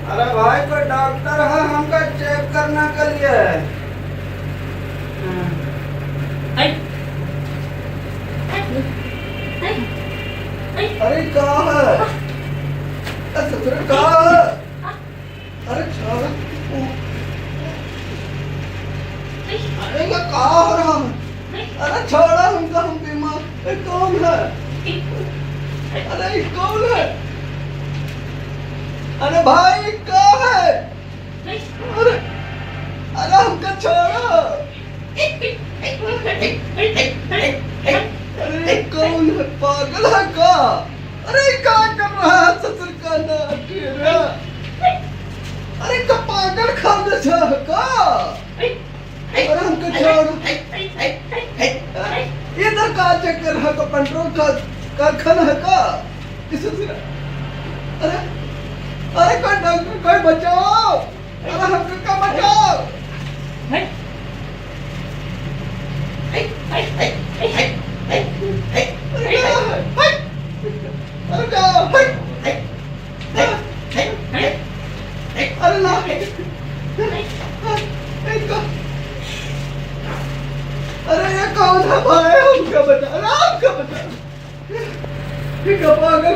अरे भाई कोई डॉक्टर है हमका चेक करने के लिए। अरे कहाँ है? ससुर कहाँ है? अरे छोड़ा। अरे ये कहाँ हो रहा है? अरे छोड़ा हमका, हम बीमार। ये कौन है? अरे ये कौन है? अरे भाई कहाँ है? अरे अरे हमका छोड़ो। अरे कौन है? पागल है का? अरे क्या कर रहा है ससुर का नाटेरा? अरे का पागल खाने जा का? अरे हमको छोड़ो। इधर का चक्कर है का? पेट्रोल का कारखाना है का? अरे अरे कोई डॉक्टर कोई बचाओ। अरे हमको का बचाओ। अरे ना अरे ये कौन है भाई? हमका बता, हमका बता। पागल